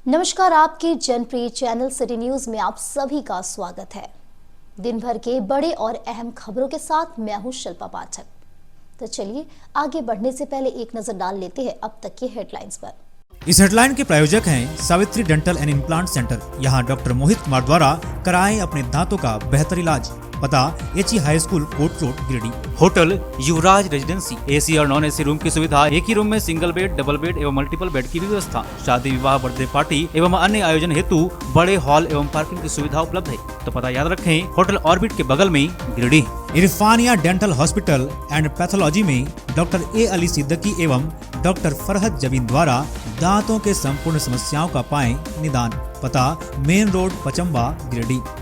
नमस्कार, आपके जनप्रिय channel city news में आप सभी का स्वागत है। दिन भर के बड़े और अहम खबरों के साथ मैं हूं शिल्पा पाठक। तो चलिए आगे बढ़ने से पहले एक नजर डाल लेते हैं अब तक की हेडलाइंस पर। इस हेडलाइन के प्रायोजक हैं Savitri dental and implant centre. यहाँ डॉक्टर मोहित कुमार द्वारा कराएं अपने दांतों का बेहतर इलाज। पता HE high school court road Giridih. Hotel Yuvraj residency, AC और नॉन एसी रूम की सुविधा, एक ही रूम में सिंगल बेड, डबल बेड एवं मल्टीपल बेड की व्यवस्था। शादी विवाह बर्थडे पार्टी एवं अन्य आयोजन हेतु बड़े हॉल एवं पार्किंग की सुविधा उपलब्ध है। तो पता याद रखें, होटल ऑर्बिट के बगल में Giridih. Irfania dental hospital and pathology में डॉक्टर ए अली सिद्दीकी एवं डॉक्टर फरहत जबीन द्वारा दांतों के संपूर्ण समस्याओं का पाएं निदान। पता मेन रोड पचम्बा गिरिडीह।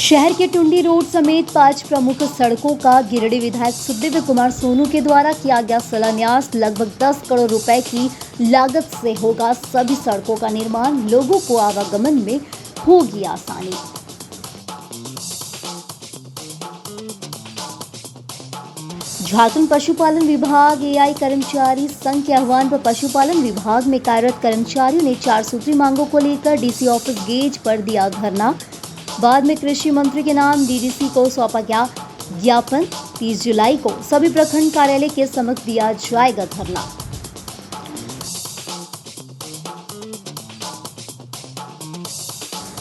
शहर के टुंडी रोड समेत 5 प्रमुख सड़कों का गिरिडीह विधायक सुखदेव कुमार सोनू के द्वारा किया गया शिलान्यास। लगभग 10 करोड़ रुपए की लागत से होगा सभी सड़कों का निर्माण। लोगों को आवागमन में होगी आसानी। झारखंड पशुपालन विभाग एआई कर्मचारी संघ के आह्वान पर पशुपालन विभाग में कार्यरत कर्मचारियों ने 4 सूत्री मांगों को लेकर डीसी ऑफिस गेट पर दिया धरना। बाद में कृषि मंत्री के नाम डीडीसी को सौंपा गया ज्ञापन। 30 जुलाई को सभी प्रखंड कार्यालय के समक्ष दिया जाएगा धरना।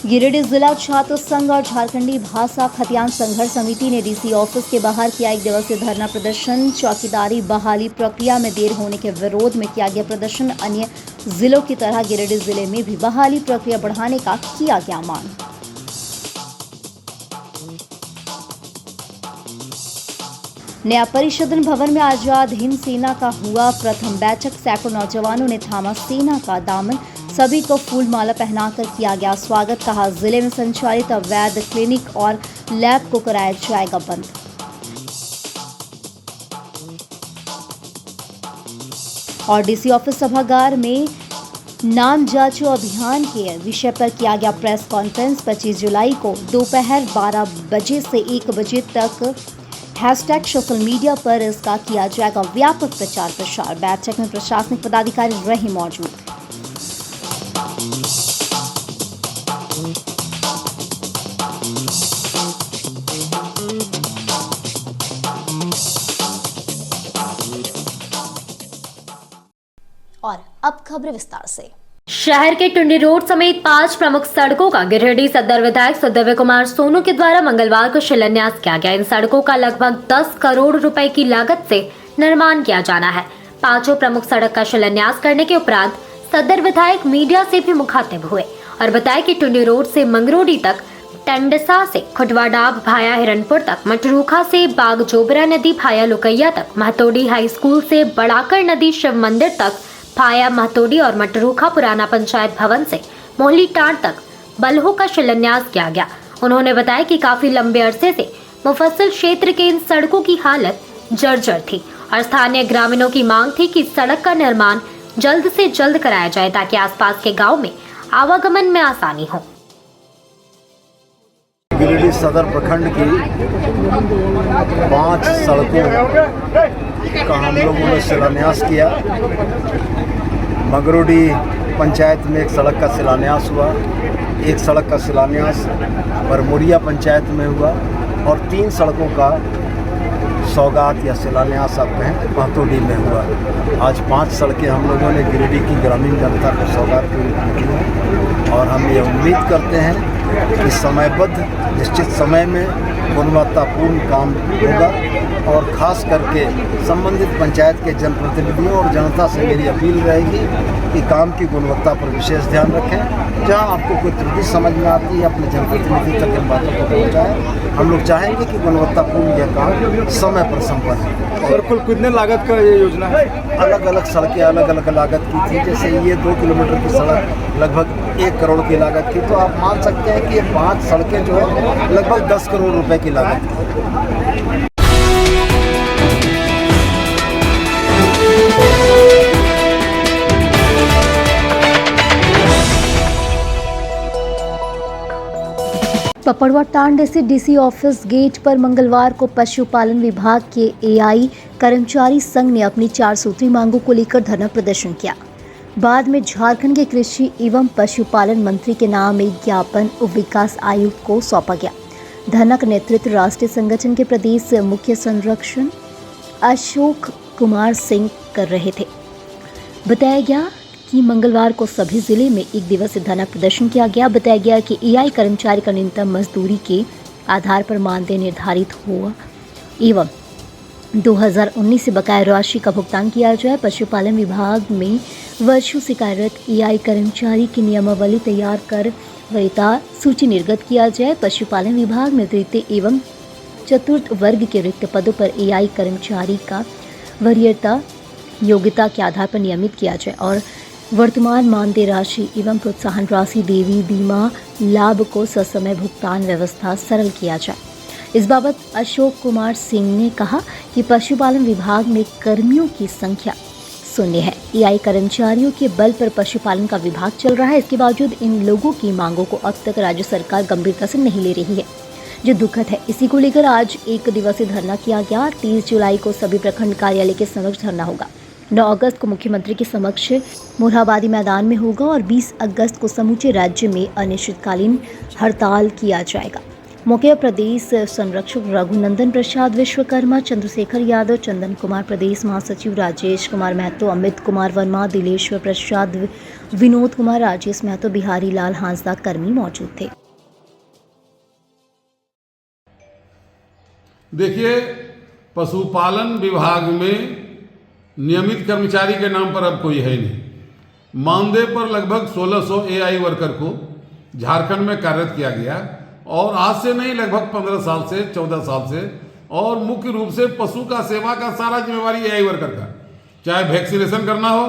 गिरिडीह जिला छात्र संघ और झारखंडी भाषा खतियान संघर्ष समिति ने डीसी ऑफिस के बाहर किया 1 दिवसीय धरना प्रदर्शन। चौकीदारी बहाली प्रक्रिया में देर होने के विरोध में किया गया प्रदर्शन। अन्य जिलों की तरह गिरिडीह जिले में भी बहाली प्रक्रिया बढ़ाने का किया गया मांग। नया परिषदन भवन में आजाद हिंद सेना का हुआ प्रथम बैठक। सैकड़ों नौजवानों ने थामा सेना का दामन। सभी को फूल माला पहनाकर किया गया स्वागत। कहा, जिले में संचालित अवैध क्लिनिक और लैब को कराया जाएगा बंद। और डीसी ऑफिस सभागार में नाम जांचो अभियान के विषय पर किया गया प्रेस कॉन्फ्रेंस। 25 जुलाई को दोपहर 12 बजे से 1 बजे तक हैशटैग सोशल मीडिया पर इसका किया जाएगा व्यापक प्रचार प्रसार। बैठक में प्रशासनिक पदाधिकारी रहे मौजूद। और अब खबरें विस्तार से। शहर के टुंडी रोड समेत 5 प्रमुख सड़कों का गिरिडीह सदर विधायक सुखदेव कुमार सोनू के द्वारा मंगलवार को शिलान्यास किया गया। इन सड़कों का लगभग 10 करोड़ रुपए की लागत से निर्माण किया जाना है। 5 प्रमुख सड़क का शिलान्यास करने के उपरांत सदर विधायक मीडिया से भी मुखातिब हुए और बताया कि टुंडी रोड से मंगरोडी तक, टंडसा से खुटवाडाब भाया हिरनपुर तक, मटरूखा से बागजोबरा नदी भाया लुकैया तक, महतोडी हाई स्कूल से बड़ाकर नदी शिव मंदिर तक, भाया महतोडी और मटरूखा पुराना पंचायत भवन से मोहली टांड तक बल्हो का शिलान्यास किया गया। उन्होंने बताया कि काफी लंबे अरसे से मुफस्सिल क्षेत्र के इन सड़कों की हालत जर्जर थी और स्थानीय ग्रामीणों की मांग थी कि सड़क का निर्माण जल्द से जल्द कराया जाए ताकि आसपास के गांव में आवागमन में आसानी हो। गिरिडीह सदर प्रखंड की 5 सड़कों का हम लोगों ने शिलान्यास किया। मंगरोडी पंचायत में एक सड़क का शिलान्यास हुआ, एक सड़क का शिलान्यास बरमोरिया पंचायत में हुआ और 3 सड़कों का सौगात या शिलान्यास आप कहें महतोडी में हुआ। आज 5 सड़कें हम लोगों ने गिरिडीह की ग्रामीण जनता को सौगात के रूप में दी हैं और हम ये उम्मीद करते हैं कि समयबद्ध निश्चित समय में गुणवत्तापूर्ण काम होगा और ख़ास करके संबंधित पंचायत के जनप्रतिनिधियों और जनता से मेरी अपील रहेगी कि काम की गुणवत्ता पर विशेष ध्यान रखें। जहां आपको कोई त्रुटि समझ में आती है अपने जनप्रतिनिधि तक इन बातों को पहुँचाएं। हम लोग चाहेंगे कि गुणवत्तापूर्ण यह काम समय पर संपन्न हो। और कुल कितने लागत का ये योजना है? अलग अलग सड़कें अलग अलग लागत की थी। जैसे ये 2 किलोमीटर की सड़क लगभग 1 करोड़ की लागत की, तो आप मान सकते हैं कि ये 5 सड़कें जो है लगभग 10 करोड़ रुपए की लागत की। पपड़वा टांड से डीसी ऑफिस गेट पर मंगलवार को पशुपालन विभाग के एआई कर्मचारी संघ ने अपनी 4 सूत्री मांगों को लेकर धरना प्रदर्शन किया। बाद में झारखंड के कृषि एवं पशुपालन मंत्री के नाम एक ज्ञापन उप विकास आयुक्त को सौंपा गया। धरना का नेतृत्व राष्ट्रीय संगठन के प्रदेश मुख्य संरक्षण अशोक कुमार सिंह कर रहे थे। बताया गया कि मंगलवार को सभी जिले में एक दिवसीय धरना प्रदर्शन किया गया। बताया गया कि एआई कर्मचारी का न्यूनतम मजदूरी के आधार पर मानदेय निर्धारित हुआ एवं 2019 से बकाया राशि का भुगतान किया जाए। पशुपालन विभाग में वर्षों से कार्यरत एआई कर्मचारी की नियमावली तैयार कर वरीयता सूची निर्गत किया जाए। पशुपालन विभाग में तृतीय एवं चतुर्थ वर्ग के रिक्त पदों पर एआई कर्मचारी का वरीयता योग्यता के आधार पर नियमित किया जाए और वर्तमान मानदेय राशि एवं प्रोत्साहन राशि देवी बीमा लाभ को ससमय भुगतान व्यवस्था सरल किया जाए। इस बाबत अशोक कुमार सिंह ने कहा कि पशुपालन विभाग में कर्मियों की संख्या शून्य है। एआई कर्मचारियों के बल पर पशुपालन का विभाग चल रहा है। इसके बावजूद इन लोगों की मांगों को अब तक राज्य सरकार गंभीरता से नहीं ले रही है, जो दुखद है। इसी को लेकर आज एक दिवसीय धरना किया गया। 30 जुलाई को सभी प्रखंड कार्यालय के समक्ष धरना होगा। 9 अगस्त को मुख्यमंत्री के समक्ष मोरहाबादी मैदान में होगा और 20 अगस्त को समूचे राज्य में अनिश्चितकालीन हड़ताल किया जाएगा। मौके पर प्रदेश संरक्षक रघुनंदन प्रसाद विश्वकर्मा, चंद्रशेखर यादव, चंदन कुमार, प्रदेश महासचिव राजेश कुमार महतो, अमित कुमार वर्मा, दिलेश्वर प्रसाद, विनोद कुमार, राजेश महतो, बिहारी लाल हांसदा कर्मी मौजूद थे। देखिए, पशुपालन विभाग में नियमित कर्मचारी के नाम पर अब कोई है नहीं। मानदेय पर लगभग 1600 एआई वर्कर को झारखंड में कार्यरत किया गया और आज से नहीं, लगभग 15 साल से 14 साल से, और मुख्य रूप से पशु का सेवा का सारा जिम्मेवारी एआई वर्कर का, चाहे वैक्सीनेशन करना हो,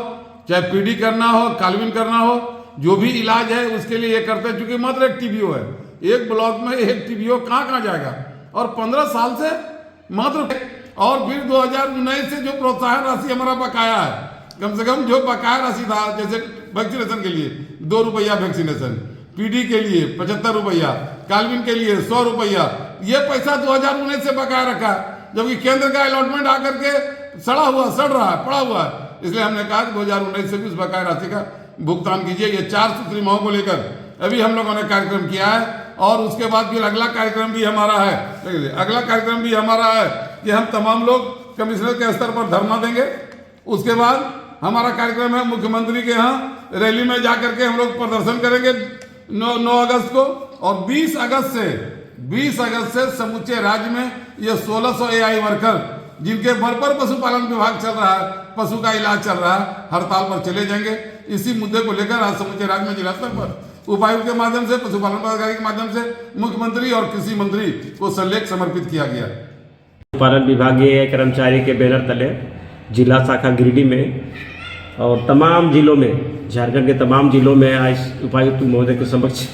चाहे पीडी करना हो, कालविन करना हो, जो भी इलाज है उसके लिए ये करते हैं। चूंकि मात्र एक टीबीओ है, एक ब्लॉक में एक टीबीओ कहाँ जाएगा, और 15 साल से मात्र, और फिर 2019 से जो प्रोत्साहन राशि हमारा बकाया है, कम से कम जो बकाया राशि था, जैसे वैक्सीनेशन के लिए 2 रुपया वैक्सीनेशन, पीडी के लिए 75 रुपया, कालविन के लिए 100 रुपया, ये पैसा 2019 से बकाया रखा, जबकि केंद्र का अलॉटमेंट आकर के सड़ रहा है, पड़ा हुआ है। इसलिए हमने कहा कि 2019 से भी उस बकाया राशि का भुगतान कीजिए। ये 4 सूत्री मांगों को लेकर अभी हम लोगों ने कार्यक्रम किया है और उसके बाद फिर अगला कार्यक्रम भी हमारा है कि हम तमाम लोग कमिश्नर के स्तर पर धरना देंगे। उसके बाद हमारा कार्यक्रम है मुख्यमंत्री के यहाँ रैली में जाकर के हम लोग प्रदर्शन करेंगे 9 अगस्त को, और 20 अगस्त से समूचे राज्य में ये 1600 एआई वर्कर जिनके बल पर पशुपालन विभाग चल रहा है, पशु का इलाज चल रहा है, हड़ताल पर चले जाएंगे। इसी मुद्दे को लेकर आज समूचे राज्य में जिला स्तर पर उपायुक्त के माध्यम से, पशुपालन पदाधिकारी के माध्यम से मुख्यमंत्री और कृषि मंत्री को सलेख समर्पित किया गया। पशुपालन विभागीय कर्मचारी के बैनर तले जिला शाखा गिरिडीह में और तमाम जिलों में, झारखंड के तमाम जिलों में आज उपायुक्त महोदय के समक्ष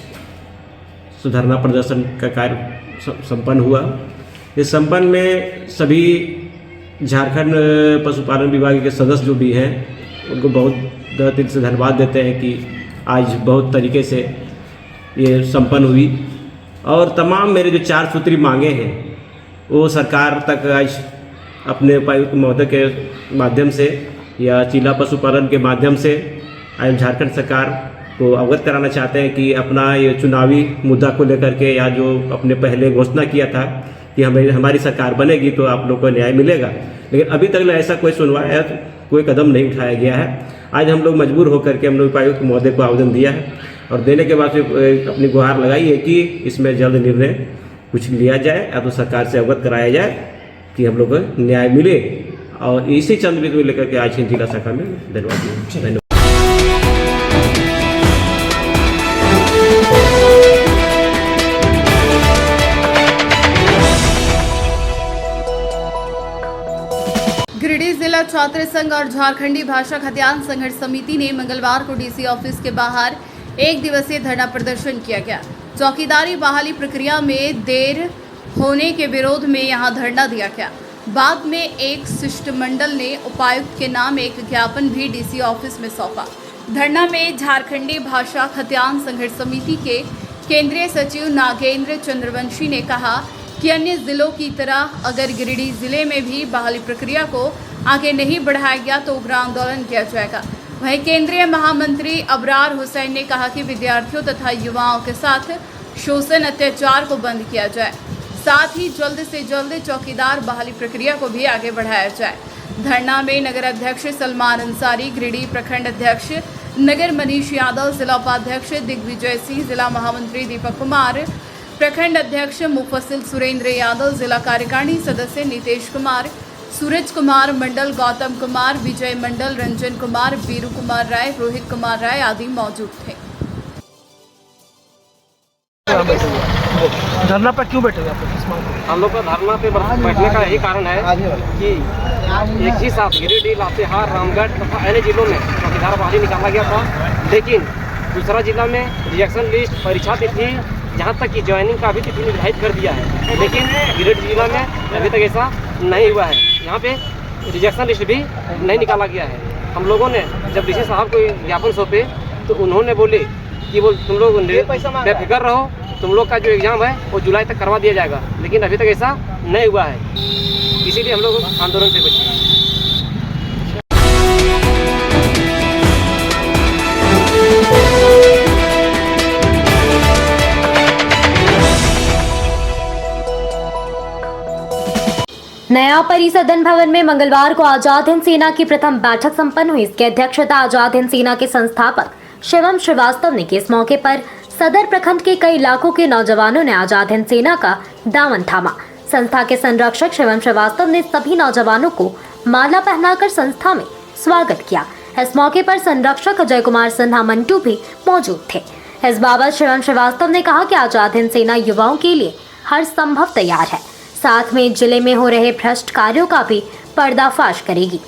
धरना प्रदर्शन का कार्य संपन्न हुआ। इस संपन्न में सभी झारखंड पशुपालन विभाग के सदस्य जो भी हैं उनको बहुत दिल से धन्यवाद देते हैं कि आज बहुत तरीके से ये संपन्न हुई और तमाम मेरे जो 4 सूत्री मांगे हैं वो सरकार तक आज अपने उपायुक्त महोदय के माध्यम से या जिला पशुपालन के माध्यम से आज झारखंड सरकार को अवगत कराना चाहते हैं कि अपना ये चुनावी मुद्दा को लेकर के या जो अपने पहले घोषणा किया था कि हमारी सरकार बनेगी तो आप लोग को न्याय मिलेगा, लेकिन अभी तक ऐसा कोई सुनवाई कोई कदम नहीं उठाया गया है। आज हम लोग मजबूर होकर के हमने उपायुक्त महोदय को आवेदन दिया है और देने के बाद अपनी गुहार लगाई है कि इसमें जल्द निर्णय कुछ लिया जाए या तो सरकार से अवगत कराया जाए कि हम लोग को न्याय मिले। और इसी चंद बिंदु लेकर के आज जिला शाखा में धन्यवाद। गिरिडीह जिला छात्र संघ और झारखंडी भाषा खतियान संघर्ष समिति ने मंगलवार को डीसी ऑफिस के बाहर 1 दिवसीय धरना प्रदर्शन किया गया। चौकीदारी बहाली प्रक्रिया में देर होने के विरोध में यहां धरना दिया गया। बाद में एक शिष्टमंडल ने उपायुक्त के नाम एक ज्ञापन भी डीसी ऑफिस में सौंपा। धरना में झारखंडी भाषा खतियान संघर्ष समिति के केंद्रीय सचिव नागेंद्र चंद्रवंशी ने कहा कि अन्य जिलों की तरह अगर गिरिडीह जिले में भी बहाली प्रक्रिया को आगे नहीं बढ़ाया गया तो उग्र आंदोलन किया जाएगा। वहीं केंद्रीय महामंत्री अबरार हुसैन ने कहा कि विद्यार्थियों तथा युवाओं के साथ शोषण अत्याचार को बंद किया जाए, साथ ही जल्द से जल्द चौकीदार बहाली प्रक्रिया को भी आगे बढ़ाया जाए। धरना में नगर अध्यक्ष सलमान अंसारी, गिरिडीह प्रखंड अध्यक्ष नगर मनीष यादव, जिला उपाध्यक्ष दिग्विजय सिंह, जिला महामंत्री दीपक कुमार, प्रखंड अध्यक्ष मुफस्सिल सुरेंद्र यादव, जिला कार्यकारिणी सदस्य नीतेश कुमार, सूरज कुमार मंडल, गौतम कुमार, विजय मंडल, रंजन कुमार, वीरू कुमार राय, रोहित कुमार राय आदि मौजूद थे। धरना पर क्यों बैठे हुए आप? किस मांग पर? हम लोग का धरना पे बैठने का यही कारण है कि एक ही साथ गिरिडीह, लातेहार, रामगढ़ तथा अन्य जिलों में चौकीदार बहाली निकाला गया था, लेकिन दूसरा जिला में रिजेक्शन लिस्ट, परीक्षा तिथि, यहाँ तक कि ज्वाइनिंग का भी तिथि निर्धारित कर दिया है, लेकिन गिरिडीह जिला में अभी तक ऐसा नहीं हुआ है। यहाँ पे रिजेक्शन लिस्ट भी नहीं निकाला गया है। हम लोगों ने जब डीसी साहब को ज्ञापन सौंपे तो उन्होंने बोले कि तुम लोग बेफिक्र रहो, तुम लोग का जो एग्ज़ाम है वो जुलाई तक करवा दिया जाएगा, लेकिन अभी तक ऐसा नहीं हुआ है। इसीलिए हम लोग आंदोलन से बचे हैं। नया परिसदन भवन में मंगलवार को आजाद हिंद सेना की प्रथम बैठक संपन्न हुई। इसकी अध्यक्षता आजाद हिंद सेना के संस्थापक शिवम श्रीवास्तव ने की। इस मौके पर सदर प्रखंड के कई इलाकों के नौजवानों ने आजाद हिंद सेना का दामन थामा। संस्था के संरक्षक शिवम श्रीवास्तव ने सभी नौजवानों को माला पहनाकर संस्था में स्वागत किया। इस मौके पर संरक्षक अजय कुमार सिन्हा मंटू भी मौजूद थे। इस बाबत शिवम श्रीवास्तव ने कहा कि आजाद हिंद सेना युवाओं के लिए हर संभव तैयार है, साथ में जिले में हो रहे भ्रष्ट कार्यों का भी पर्दाफाश करेगी।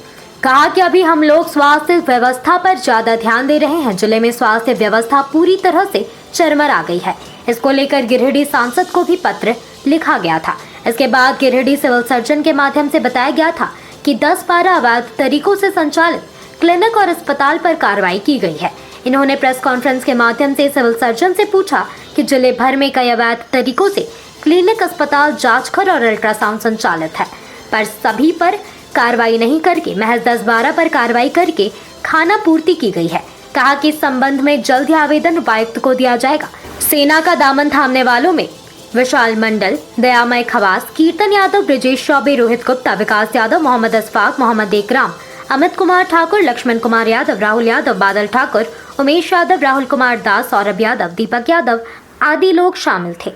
कहा कि अभी हम लोग स्वास्थ्य व्यवस्था पर ज्यादा ध्यान दे रहे हैं। जिले में स्वास्थ्य व्यवस्था पूरी तरह से चरमरा गई है। इसको लेकर गिरिडीह सांसद को भी पत्र लिखा गया था। इसके बाद गिरिडीह सिविल सर्जन के माध्यम से बताया गया था कि 10-12 अवैध तरीकों से संचालित क्लिनिक और अस्पताल पर कार्रवाई की गई है। इन्होंने प्रेस कॉन्फ्रेंस के माध्यम से सिविल सर्जन से पूछा कि जिले भर में कई अवैध तरीकों से क्लिनिक, अस्पताल, जांचघर और अल्ट्रासाउंड संचालित है, पर सभी पर कार्रवाई नहीं करके महज 10-12 पर कार्रवाई करके खाना पूर्ति की गई है। कहा कि इस संबंध में जल्द ही आवेदन उपायुक्त को दिया जाएगा। सेना का दामन थामने वालों में विशाल मंडल, दयामय खवास, कीर्तन यादव, ब्रिजेश चौबे, रोहित गुप्ता, विकास यादव, मोहम्मद अस्फाक, मोहम्मद एकराम, अमित कुमार ठाकुर, लक्ष्मण कुमार यादव, राहुल यादव, बादल ठाकुर, उमेश यादव, राहुल कुमार दास, सौरभ यादव, दीपक यादव आदि लोग शामिल थे।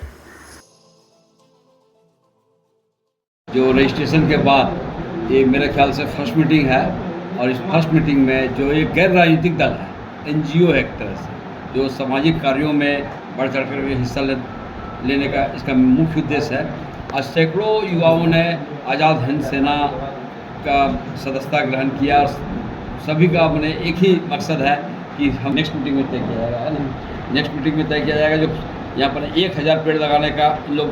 जो रजिस्ट्रेशन के बाद ये मेरे ख्याल से फर्स्ट मीटिंग है, और इस फर्स्ट मीटिंग में जो एक गैर राजनीतिक दल है, एनजीओ है एक तरह से, जो सामाजिक कार्यों में बढ़ चढ़ कर हिस्सा लेने का इसका मुख्य उद्देश्य है। आज सैकड़ों युवाओं ने आज़ाद हिंद सेना का सदस्यता ग्रहण किया। सभी का अपने एक ही मकसद है कि हम नेक्स्ट मीटिंग में तय किया जाएगा, है ना, नेक्स्ट मीटिंग में तय किया जाएगा। जो यहाँ पर 1000 पेड़ लगाने का लोग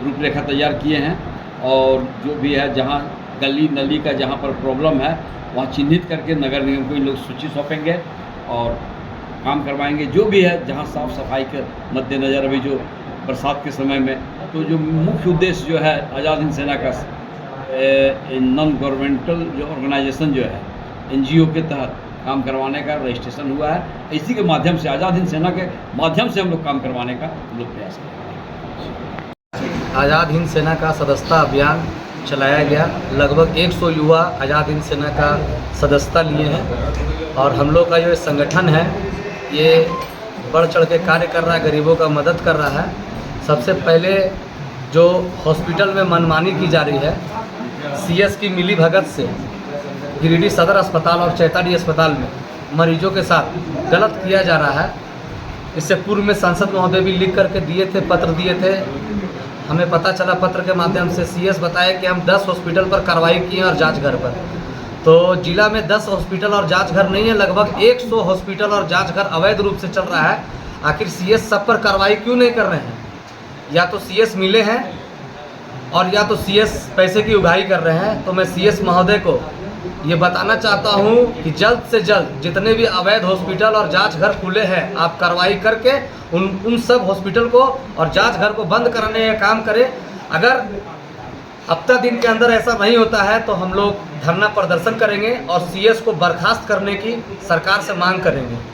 रूपरेखा तैयार किए हैं, और जो भी है जहाँ गली नली का जहाँ पर प्रॉब्लम है वहाँ चिन्हित करके नगर निगम को इन लोग सूची सौंपेंगे और काम करवाएंगे। जो भी है जहाँ साफ़ सफाई के मद्देनज़र अभी जो बरसात के समय में, तो जो मुख्य उद्देश्य जो है आज़ाद हिंद सेना का नॉन गवर्नमेंटल जो ऑर्गेनाइजेशन जो है एनजीओ के तहत काम करवाने का रजिस्ट्रेशन हुआ है। इसी के माध्यम से आज़ाद हिंद सेना के माध्यम से हम लोग काम करवाने का लोग प्रयास करेंगे। आज़ाद हिंद सेना का सदस्यता अभियान चलाया गया। लगभग 100 युवा आज़ाद हिंद सेना का सदस्यता लिए हैं, और हम लोग का जो संगठन है ये बढ़ चढ़ के कार्य कर रहा है, गरीबों का मदद कर रहा है। सबसे पहले जो हॉस्पिटल में मनमानी की जा रही है, सीएस की मिली भगत से गिरिडीह सदर अस्पताल और चैताडी अस्पताल में मरीजों के साथ गलत किया जा रहा है। इससे पूर्व में सांसद महोदय भी लिख करके दिए थे, पत्र दिए थे। हमें पता चला पत्र के माध्यम से, सीएस बताया कि हम 10 हॉस्पिटल पर कार्रवाई किए और जांचघर पर। तो जिला में 10 हॉस्पिटल और जांचघर नहीं है, लगभग 100 हॉस्पिटल और जांचघर अवैध रूप से चल रहा है। आखिर सीएस सब पर कार्रवाई क्यों नहीं कर रहे हैं? या तो सीएस मिले हैं और या तो सीएस पैसे की उगाही कर रहे हैं। तो मैं सीएस महोदय को ये बताना चाहता हूँ कि जल्द से जल्द जितने भी अवैध हॉस्पिटल और जांच घर खुले हैं आप कार्रवाई करके उन सब हॉस्पिटल को और जांच घर को बंद करने का काम करें। अगर हफ्ता दिन के अंदर ऐसा नहीं होता है तो हम लोग धरना प्रदर्शन करेंगे और सीएस को बर्खास्त करने की सरकार से मांग करेंगे।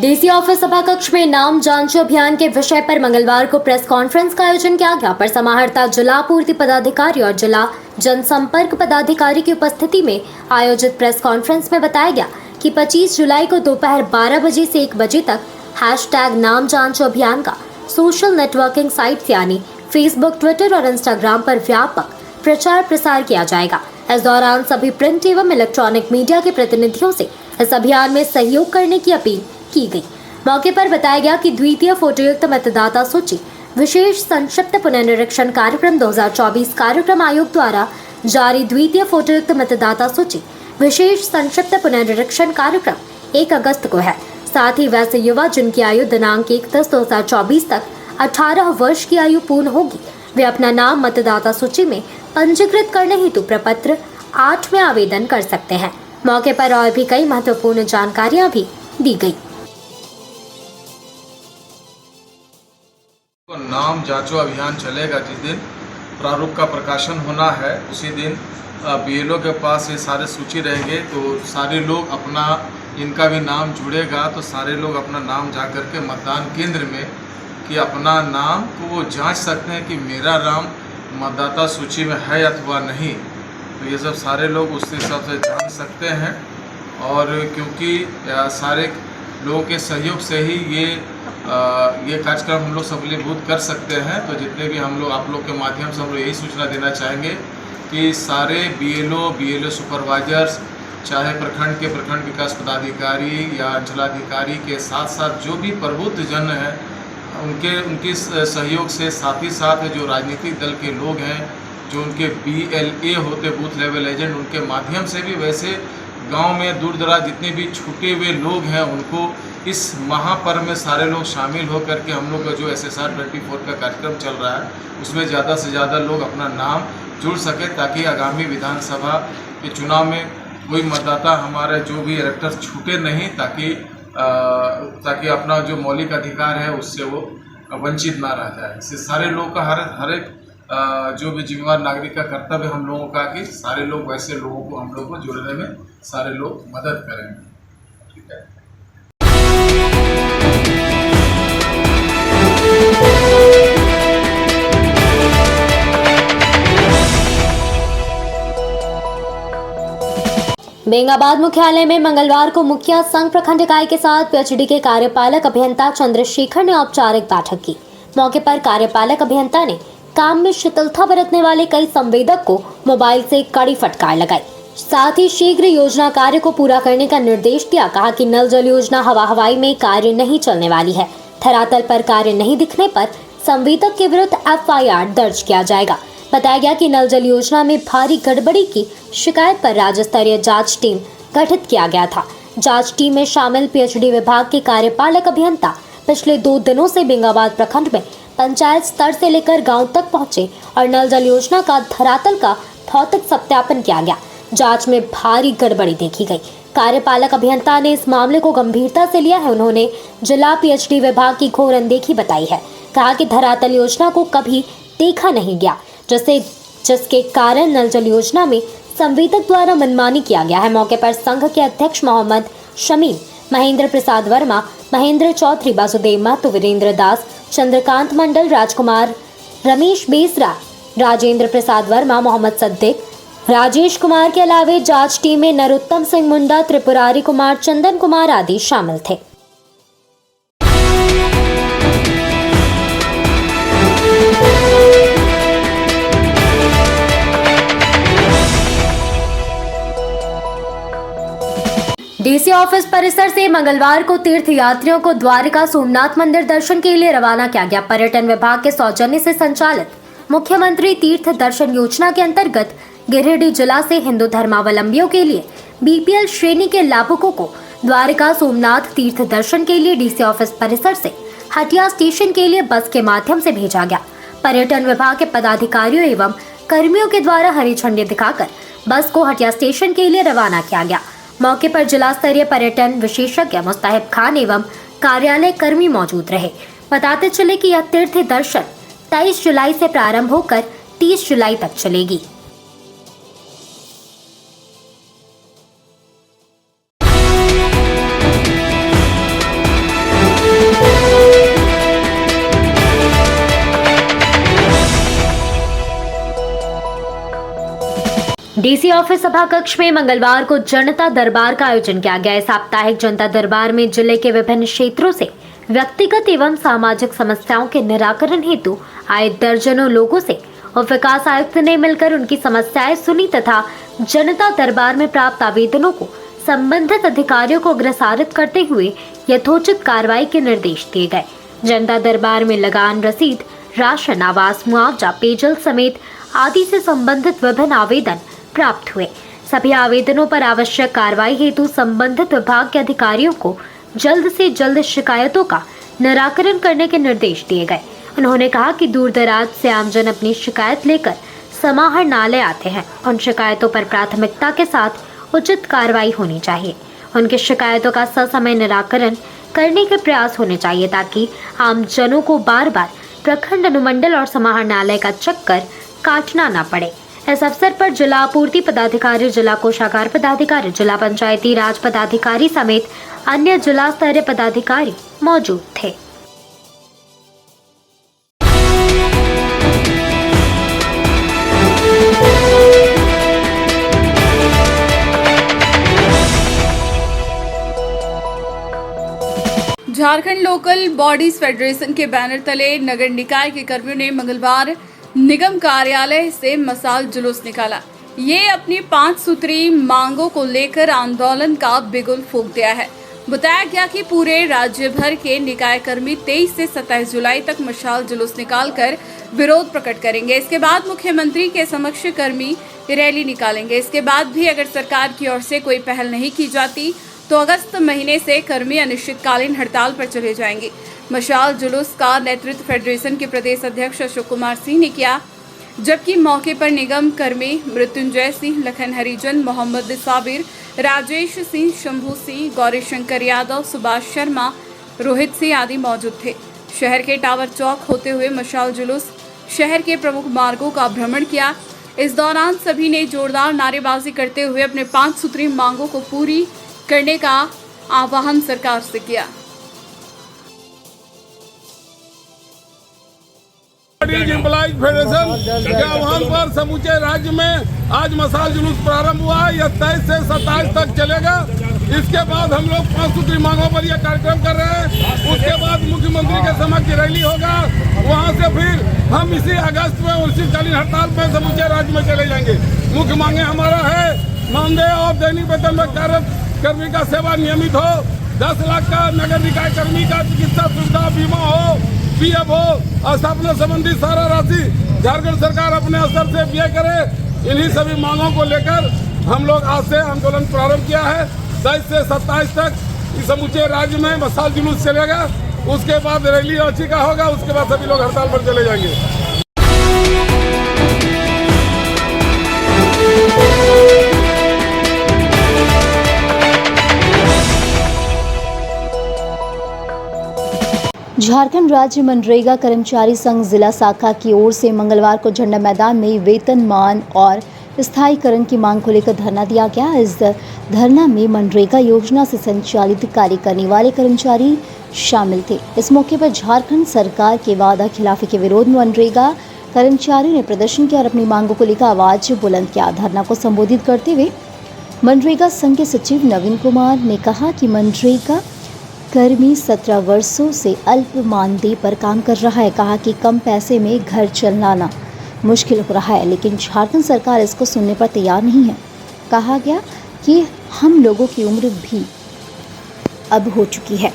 डीसी ऑफिस सभाकक्ष में नाम जांच अभियान के विषय पर मंगलवार को प्रेस कॉन्फ्रेंस का आयोजन किया गया। पर समाहर्ता जिला पूर्ति पदाधिकारी और जिला जनसंपर्क पदाधिकारी की उपस्थिति में आयोजित प्रेस कॉन्फ्रेंस में बताया गया कि 25 जुलाई को दोपहर 12 बजे से 1 बजे तक हैशटैग नाम जांच अभियान का सोशल नेटवर्किंग साइट्स यानी फेसबुक, ट्विटर और इंस्टाग्राम पर व्यापक प्रचार प्रसार किया जाएगा। इस दौरान सभी प्रिंट एवं इलेक्ट्रॉनिक मीडिया के प्रतिनिधियों से इस अभियान में सहयोग करने की अपील की गई। मौके पर बताया गया कि द्वितीय फोटोयुक्त मतदाता सूची विशेष संक्षिप्त पुनर्निरीक्षण कार्यक्रम 2024 कार्यक्रम आयोग द्वारा जारी द्वितीय फोटोयुक्त मतदाता सूची विशेष संक्षिप्त पुनर्निरीक्षण कार्यक्रम 1 अगस्त को है। साथ ही वैसे युवा जिनकी आयु दिनांक 31/10/2024 तक 18 वर्ष की आयु पूर्ण होगी वे अपना नाम मतदाता सूची में पंजीकृत करने हेतु प्रपत्र 8 में आवेदन कर सकते हैं। मौके पर और भी कई महत्वपूर्ण जानकारियां भी दी गई। नाम जांचो अभियान चलेगा। जिस दिन प्रारूप का प्रकाशन होना है उसी दिन बीएलओ के पास ये सारे सूची रहेंगे, तो सारे लोग अपना इनका भी नाम जुड़ेगा तो सारे लोग अपना नाम जा कर के मतदान केंद्र में कि अपना नाम को वो जांच सकते हैं कि मेरा नाम मतदाता सूची में है अथवा नहीं। तो ये सब सारे लोग उस हिसाब से जान सकते हैं और क्योंकि सारे लोगों के सहयोग से ही ये कार्यक्रम हम लोग सफलीभूत कर सकते हैं। तो जितने भी हम लोग आप लोग के माध्यम से हम लोग यही सूचना देना चाहेंगे कि सारे बीएलओ सुपरवाइजर्स चाहे प्रखंड विकास पदाधिकारी या अंचलाधिकारी के साथ साथ जो भी प्रबुद्ध जन हैं उनके सहयोग से, साथ ही साथ जो राजनीतिक दल के लोग हैं जो उनके BLA होते बूथ लेवल एजेंट, उनके माध्यम से भी वैसे गांव में दूर दराज जितने भी छूटे हुए लोग हैं उनको इस महापर्व में सारे लोग शामिल होकर के हम लोग का जो SSR 24 का कार्यक्रम चल रहा है उसमें ज़्यादा से ज़्यादा लोग अपना नाम जुड़ सके ताकि आगामी विधानसभा के चुनाव में कोई मतदाता हमारे जो भी इलेक्टर्स छूटे नहीं, ताकि अपना जो मौलिक अधिकार है उससे वो वंचित ना रह जाए। इससे सारे लोग का हर एक जो भी जिम्मेवार नागरिक का कर्तव्य हम लोगों का कि सारे लोग वैसे लोगों को हम लोग को जोड़ने में सारे लोग मदद करेंगे। ठीक है। बेंगाबाद मुख्यालय में मंगलवार को मुखिया संघ प्रखंड इकाई के साथ PhD के कार्यपालक अभियंता चंद्रशेखर ने औपचारिक बैठक की। मौके पर कार्यपालक अभियंता ने काम में शिथिलता बरतने वाले कई संवेदक को मोबाइल से कड़ी फटकार लगाई। साथ ही शीघ्र योजना कार्य को पूरा करने का निर्देश दिया। कहा कि नल जल योजना हवाई में कार्य नहीं चलने वाली है। धरातल पर कार्य नहीं दिखने पर संवेदक के विरुद्ध FIR दर्ज किया जाएगा। बताया गया कि नल जल योजना में भारी गड़बड़ी की शिकायत पर राज्य स्तरीय जांच टीम गठित किया गया था। जांच टीम में शामिल PhD विभाग के कार्यपालक अभियंता पिछले 2 दिनों से बेंगाबाद प्रखंड में पंचायत स्तर से लेकर गांव तक पहुंचे और नल जल योजना का धरातल का भौतिक सत्यापन किया गया। जांच में भारी गड़बड़ी देखी गई। कार्यपालक अभियंता ने इस मामले को गंभीरता से लिया है। उन्होंने जिला PhD विभाग की घोर अनदेखी बताई है। कहा कि धरातल योजना को कभी देखा नहीं गया, जिसके कारण नल जल योजना में संवेदक द्वारा मनमानी किया गया है। मौके पर संघ के अध्यक्ष मोहम्मद शमीम, महेंद्र प्रसाद वर्मा, महेंद्र चौधरी, वासुदेव महतो, वीरेंद्र दास, चंद्रकांत मंडल, राजकुमार, रमेश बेसरा, राजेंद्र प्रसाद वर्मा, मोहम्मद सद्दीक, राजेश कुमार के अलावे जांच टीम में नरोत्तम सिंह मुंडा, त्रिपुरारी कुमार, चंदन कुमार आदि शामिल थे। डीसी ऑफिस परिसर से मंगलवार को तीर्थ यात्रियों को द्वारिका सोमनाथ मंदिर दर्शन के लिए रवाना किया गया। पर्यटन विभाग के सौजन्य से संचालित मुख्यमंत्री तीर्थ दर्शन योजना के अंतर्गत गिरिडीह जिला से हिंदू धर्मावलंबियों के लिए BPL श्रेणी के लाभुकों को द्वारिका सोमनाथ तीर्थ दर्शन के लिए डीसी ऑफिस परिसर से हटिया स्टेशन के लिए बस के माध्यम से भेजा गया। पर्यटन विभाग के पदाधिकारियों एवं कर्मियों के द्वारा हरी झंडी दिखाकर बस को हटिया स्टेशन के लिए रवाना किया गया। मौके पर जिला स्तरीय पर्यटन विशेषज्ञ मुस्ताहिब खान एवं कार्यालय कर्मी मौजूद रहे। बताते चले कि यह तीर्थ दर्शन 23 जुलाई से प्रारंभ होकर 30 जुलाई तक चलेगी। डीसी ऑफिस सभा कक्ष में मंगलवार को जनता दरबार का आयोजन किया गया। साप्ताहिक जनता दरबार में जिले के विभिन्न क्षेत्रों से व्यक्तिगत एवं सामाजिक समस्याओं के निराकरण हेतु आए दर्जनों लोगों से उप विकास आयुक्त ने मिलकर उनकी समस्याएं सुनी तथा जनता दरबार में प्राप्त आवेदनों को संबंधित अधिकारियों को अग्रसारित करते हुए यथोचित कार्रवाई के निर्देश दिए गए। जनता दरबार में लगान रसीद, राशन, आवास, मुआवजा, पेयजल समेत आदि से संबंधित विभिन्न आवेदन प्राप्त हुए। सभी आवेदनों पर आवश्यक कार्रवाई हेतु संबंधित विभाग के अधिकारियों को जल्द से जल्द शिकायतों का निराकरण करने के निर्देश दिए गए। उन्होंने कहा कि दूर दराज से आमजन अपनी शिकायत लेकर समाहरणालय आते हैं। उन शिकायतों पर प्राथमिकता के साथ उचित कार्रवाई होनी चाहिए। उनकी शिकायतों का ससमय निराकरण करने के प्रयास होने चाहिए ताकि आमजनों को बार बार प्रखंड अनुमंडल और समाहरणालय का चक्कर काटना न पड़े। इस अवसर पर जिला आपूर्ति पदाधिकारी, जिला कोषागार पदाधिकारी, जिला पंचायती राज पदाधिकारी समेत अन्य जिला स्तरीय पदाधिकारी मौजूद थे। झारखंड लोकल बॉडीज फेडरेशन के बैनर तले नगर निकाय के कर्मियों ने मंगलवार निगम कार्यालय से मशाल जुलूस निकाला। ये अपनी 5 सूत्री मांगों को लेकर आंदोलन का बिगुल फूंक दिया है। बताया गया कि पूरे राज्य भर के निकाय कर्मी 23 से 27 जुलाई तक मशाल जुलूस निकालकर विरोध प्रकट करेंगे। इसके बाद मुख्यमंत्री के समक्ष कर्मी रैली निकालेंगे। इसके बाद भी अगर सरकार की ओर से कोई पहल नहीं की जाती तो अगस्त महीने से कर्मी अनिश्चितकालीन हड़ताल पर चले जाएंगे। मशाल जुलूस का नेतृत्व फेडरेशन के प्रदेश अध्यक्ष अशोक कुमार सिंह ने किया, जबकि मौके पर निगम कर्मी मृत्युंजय सिंह, लखन हरिजन, मोहम्मद साबिर, राजेश सिंह, शंभू सिंह, गौरी शंकर यादव, सुभाष शर्मा, रोहित सिंह आदि मौजूद थे। शहर के टावर चौक होते हुए मशाल जुलूस शहर के प्रमुख मार्गों का भ्रमण किया। इस दौरान सभी ने जोरदार नारेबाजी करते हुए अपने 5 सूत्री मांगों को पूरी करने का आह्वान सरकार से किया। एम्प्लॉइज फेडरेशन के आह्वान पर समूचे राज्य में आज मशाल जुलूस प्रारंभ हुआ है। यह 23 से 27 तक चलेगा। इसके बाद हम लोग 5 सूत्री मांगों पर यह कार्यक्रम कर रहे हैं। उसके बाद मुख्यमंत्री के समक्ष रैली होगा। वहां से फिर हम इसी अगस्त में अनिश्चितकालीन हड़ताल पर समूचे राज्य में चले जाएंगे। मुख्य मांगे हमारा है मानदेय और दैनिक वेतन में कार्यरत कर्मी का सेवा नियमित हो, 10 लाख का नगर निकाय कर्मी का चिकित्सा सुविधा बीमा हो, पीएफ हो, स्थापना संबंधी सारा राशि झारखंड सरकार अपने स्तर से व्यय करे। इन्हीं सभी मांगों को लेकर हम लोग आज से आंदोलन प्रारंभ किया है। 23 से 27 तक इस समूचे राज्य में मशाल जुलूस चलेगा। उसके बाद रैली रांची का होगा। उसके बाद सभी लोग हड़ताल पर चले जाएंगे। झारखंड राज्य मनरेगा कर्मचारी संघ जिला शाखा की ओर से मंगलवार को झंडा मैदान में वेतनमान और स्थायीकरण की मांग को लेकर धरना दिया गया। इस धरना में मनरेगा योजना से संचालित कार्य करने वाले कर्मचारी शामिल थे। इस मौके पर झारखंड सरकार के वादा खिलाफी के विरोध में मनरेगा कर्मचारियों ने प्रदर्शन किया और अपनी मांगों को लेकर आवाज बुलंद किया। धरना को संबोधित करते हुए मनरेगा संघ के सचिव नवीन कुमार ने कहा कि मनरेगा कर्मी 17 वर्षों से अल्प मानदेय पर काम कर रहा है। कहा कि कम पैसे में घर चलाना मुश्किल हो रहा है, लेकिन झारखंड सरकार इसको सुनने पर तैयार नहीं है। कहा गया कि हम लोगों की उम्र भी अब हो चुकी है,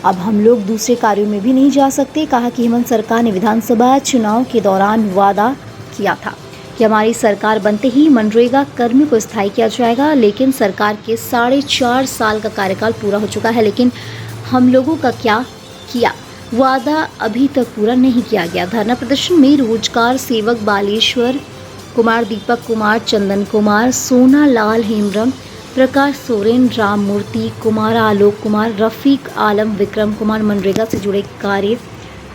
अब हम लोग दूसरे कार्यों में भी नहीं जा सकते। कहा कि हेमंत सरकार ने विधानसभा चुनाव के दौरान वादा किया था कि हमारी सरकार बनते ही मनरेगा कर्मी को स्थायी किया जाएगा, लेकिन सरकार के 4.5 साल का कार्यकाल पूरा हो चुका है, लेकिन हम लोगों का क्या किया वादा अभी तक पूरा नहीं किया गया। धरना प्रदर्शन में रोजगार सेवक बालेश्वर कुमार, दीपक कुमार, चंदन कुमार, सोना लाल, हेमरम, प्रकाश सोरेन, राम मूर्ति कुमार, आलोक कुमार, रफीक आलम, विक्रम कुमार, मनरेगा से जुड़े कार्य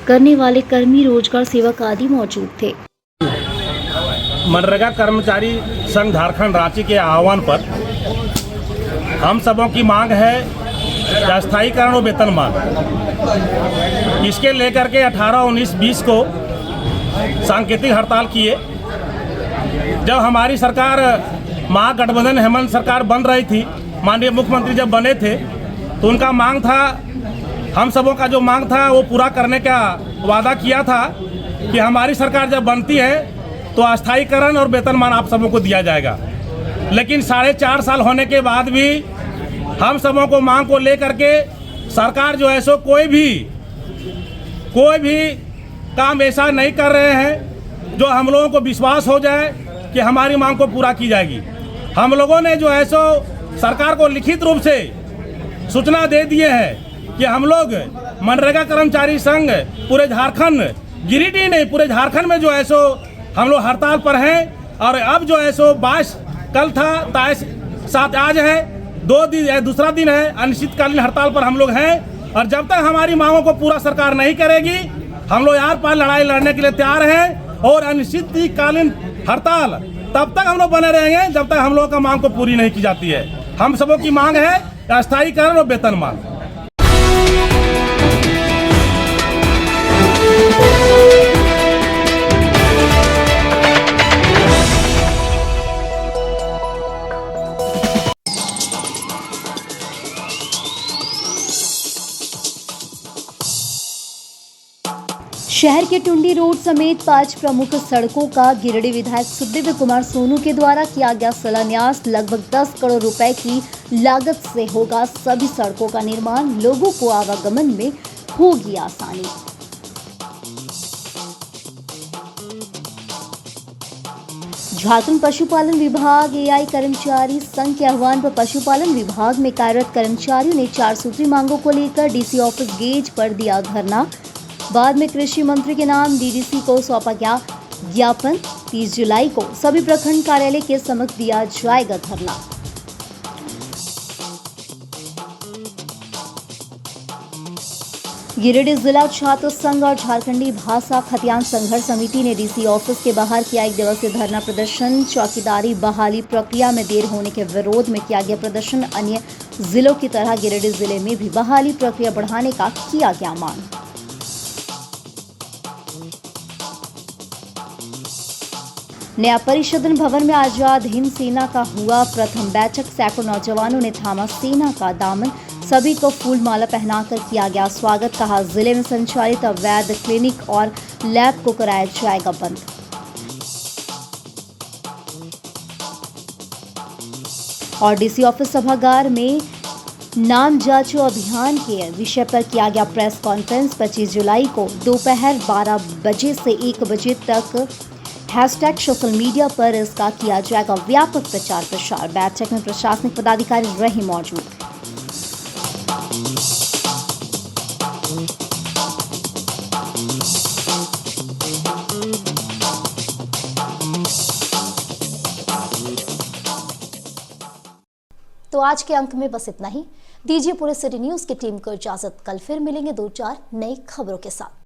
करने वाले कर्मी, रोजगार सेवक आदि मौजूद थे। मनरेगा कर्मचारी संघ झारखंड रांची के आह्वान पर हम सबों की मांग है अस्थायीकरण और वेतनमान। इसके लेकर के 18, 19, 20 को सांकेतिक हड़ताल किए। जब हमारी सरकार महागठबंधन हेमंत सरकार बन रही थी, माननीय मुख्यमंत्री जब बने थे, तो उनका मांग था, हम सबों का जो मांग था वो पूरा करने का वादा किया था कि हमारी सरकार जब बनती है तो अस्थायीकरण और वेतनमान आप सबों को दिया जाएगा। लेकिन 4.5 साल होने के बाद भी हम सबों को मांग को लेकर के सरकार जो है सो कोई भी काम ऐसा नहीं कर रहे हैं जो हम लोगों को विश्वास हो जाए कि हमारी मांग को पूरा की जाएगी। हम लोगों ने जो है सो सरकार को लिखित रूप से सूचना दे दिए हैं कि हम लोग मनरेगा कर्मचारी संघ पूरे झारखंड, गिरिडीह नहीं पूरे झारखंड में जो है सो हम लोग हड़ताल पर हैं। और अब जो है सो 22 कल था, 7 आज है, 2 दिन दूसरा दिन है, अनिश्चितकालीन हड़ताल पर हम लोग हैं। और जब तक हमारी मांगों को पूरा सरकार नहीं करेगी, हम लोग यार पार लड़ाई लड़ने के लिए तैयार हैं। और अनिश्चितकालीन हड़ताल तब तक हम लोग बने रहेंगे जब तक हम लोगों का मांग को पूरी नहीं की जाती है। हम सबों की मांग है अस्थायीकरण और वेतनमान। शहर के टुंडी रोड समेत 5 प्रमुख सड़कों का गिरिडीह विधायक सुदेव कुमार सोनू के द्वारा किया गया शिलान्यास। लगभग 10 करोड़ रुपए की लागत से होगा सभी सड़कों का निर्माण। लोगों को आवागमन में होगी आसानी। झारखंड पशुपालन विभाग एआई कर्मचारी संघ के आह्वान पर पशुपालन विभाग में कार्यरत कर्मचारियों ने 4 सूत्री मांगों को लेकर डीसी ऑफिस गेट पर दिया धरना। बाद में कृषि मंत्री के नाम डीडीसी को सौंपा गया ज्ञापन। 30 जुलाई को सभी प्रखंड कार्यालय के समक्ष दिया जाएगा धरना। गिरिडीह जिला छात्र संघ और झारखंडी भाषा खतियान संघर्ष समिति ने डीसी ऑफिस के बाहर किया 1 दिवसीय धरना प्रदर्शन। चौकीदारी बहाली प्रक्रिया में देर होने के विरोध में किया गया प्रदर्शन। अन्य जिलों की तरह गिरिडीह जिले में भी बहाली प्रक्रिया बढ़ाने का किया गया मांग। नया परिषदन भवन में आजाद हिंद सेना का हुआ प्रथम बैठक। सैकड़ों नौजवानों ने थामा सेना का दामन। सभी को फूल माला पहनाकर किया गया स्वागत। कहा जिले में संचालित अवैध क्लिनिक और लैब को कराया जाएगा बंद। और डीसी ऑफिस सभागार में नाम जांचो अभियान के विषय पर किया गया प्रेस कॉन्फ्रेंस। 25 जुलाई को दोपहर 12 बजे से 1 बजे तक हैशटैग सोशल मीडिया पर इसका किया जाएगा व्यापक प्रचार प्रसार। बैठक में प्रशासनिक पदाधिकारी रहे मौजूद। तो आज के अंक में बस इतना ही। दीजिए पूरे सिटी न्यूज की टीम को इजाजत। कल फिर मिलेंगे 2-4 नई खबरों के साथ।